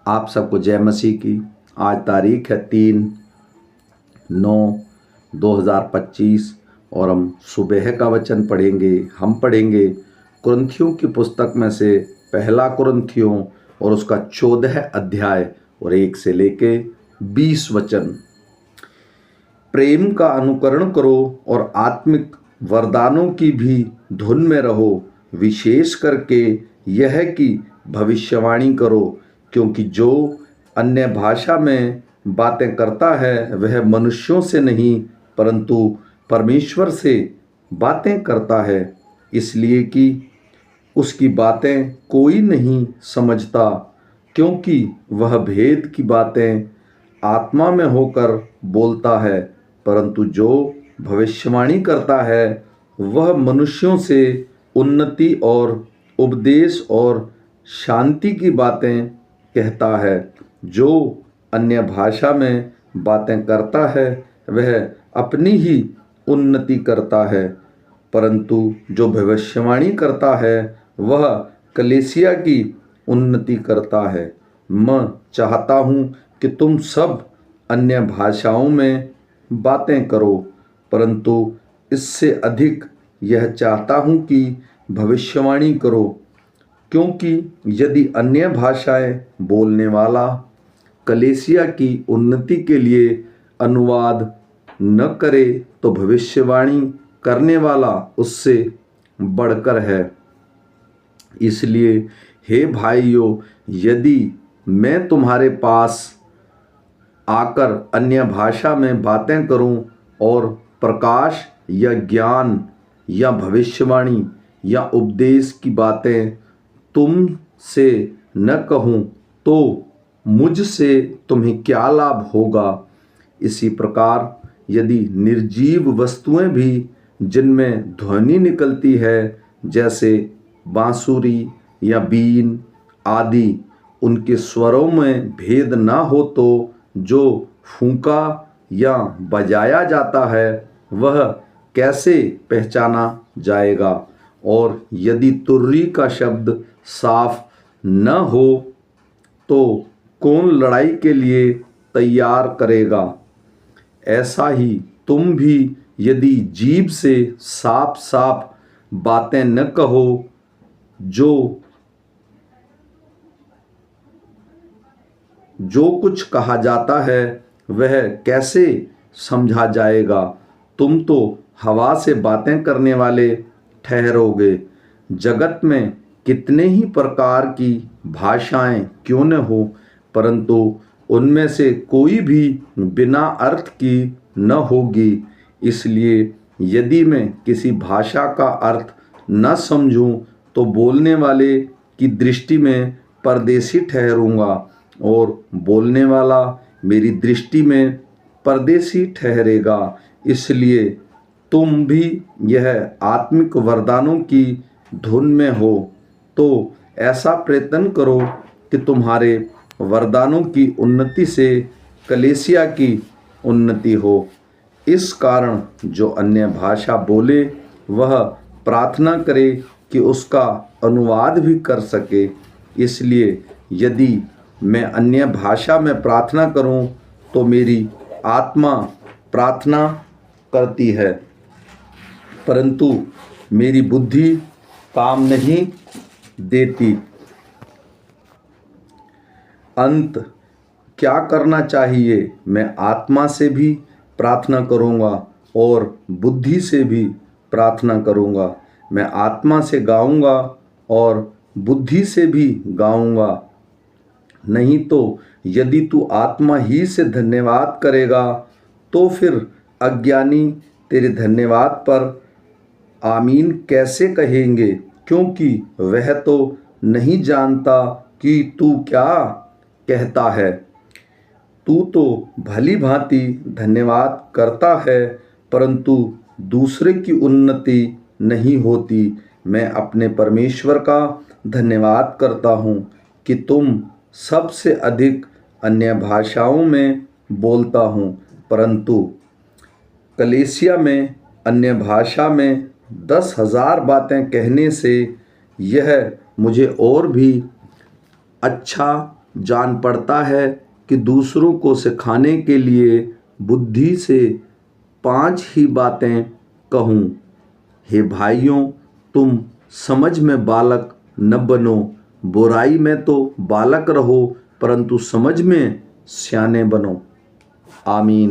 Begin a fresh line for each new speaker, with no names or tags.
आप सबको जय मसीह की। आज तारीख है 3/9/2025 और हम सुबह का वचन पढ़ेंगे। हम पढ़ेंगे कुरिन्थियों की पुस्तक में से पहला कुरिन्थियों और उसका 14 अध्याय और 1 से लेके 20 वचन। प्रेम का अनुकरण करो और आत्मिक वरदानों की भी धुन में रहो, विशेष करके यह कि भविष्यवाणी करो, क्योंकि जो अन्य भाषा में बातें करता है वह मनुष्यों से नहीं परंतु परमेश्वर से बातें करता है, इसलिए कि उसकी बातें कोई नहीं समझता, क्योंकि वह भेद की बातें आत्मा में होकर बोलता है। परंतु जो भविष्यवाणी करता है वह मनुष्यों से उन्नति और उपदेश और शांति की बातें कहता है। जो अन्य भाषा में बातें करता है वह अपनी ही उन्नति करता है, परंतु जो भविष्यवाणी करता है वह कलीसिया की उन्नति करता है। मैं चाहता हूँ कि तुम सब अन्य भाषाओं में बातें करो, परंतु इससे अधिक यह चाहता हूँ कि भविष्यवाणी करो, क्योंकि यदि अन्य भाषाएं बोलने वाला कलीसिया की उन्नति के लिए अनुवाद न करे तो भविष्यवाणी करने वाला उससे बढ़कर है। इसलिए हे भाइयों, यदि मैं तुम्हारे पास आकर अन्य भाषा में बातें करूं और प्रकाश या ज्ञान या भविष्यवाणी या उपदेश की बातें तुमसे न कहूं तो मुझसे तुम्हें क्या लाभ होगा। इसी प्रकार यदि निर्जीव वस्तुएं भी जिनमें ध्वनि निकलती है, जैसे बांसुरी या बीन आदि, उनके स्वरों में भेद ना हो तो जो फूंका या बजाया जाता है वह कैसे पहचाना जाएगा। और यदि तुर्री का शब्द साफ न हो तो कौन लड़ाई के लिए तैयार करेगा। ऐसा ही तुम भी यदि जीभ से साफ साफ बातें न कहो, जो कुछ कहा जाता है वह कैसे समझा जाएगा। तुम तो हवा से बातें करने वाले ठहरोगे। जगत में कितने ही प्रकार की भाषाएं क्यों न हो, परंतु उनमें से कोई भी बिना अर्थ की न होगी। इसलिए यदि मैं किसी भाषा का अर्थ न समझूं तो बोलने वाले की दृष्टि में परदेशी ठहरूंगा और बोलने वाला मेरी दृष्टि में परदेशी ठहरेगा। इसलिए तुम भी यह आत्मिक वरदानों की धुन में हो तो ऐसा प्रयत्न करो कि तुम्हारे वरदानों की उन्नति से कलीसिया की उन्नति हो। इस कारण जो अन्य भाषा बोले वह प्रार्थना करे कि उसका अनुवाद भी कर सके। इसलिए यदि मैं अन्य भाषा में प्रार्थना करूं तो मेरी आत्मा प्रार्थना करती है, परंतु मेरी बुद्धि काम नहीं देती। अंत क्या करना चाहिए? मैं आत्मा से भी प्रार्थना करूंगा और बुद्धि से भी प्रार्थना करूंगा। मैं आत्मा से गाऊंगा और बुद्धि से भी गाऊंगा। नहीं तो यदि तू आत्मा ही से धन्यवाद करेगा तो फिर अज्ञानी तेरे धन्यवाद पर आमीन कैसे कहेंगे, क्योंकि वह तो नहीं जानता कि तू क्या कहता है। तू तो भली भांति धन्यवाद करता है, परंतु दूसरे की उन्नति नहीं होती। मैं अपने परमेश्वर का धन्यवाद करता हूँ कि तुम सबसे अधिक अन्य भाषाओं में बोलता हूँ, परंतु कलीसिया में अन्य भाषा में 10,000 बातें कहने से यह मुझे और भी अच्छा जान पड़ता है कि दूसरों को सिखाने के लिए बुद्धि से 5 ही बातें कहूँ। हे भाइयों, तुम समझ में बालक न बनो, बुराई में तो बालक रहो, परंतु समझ में सियाने बनो। आमीन।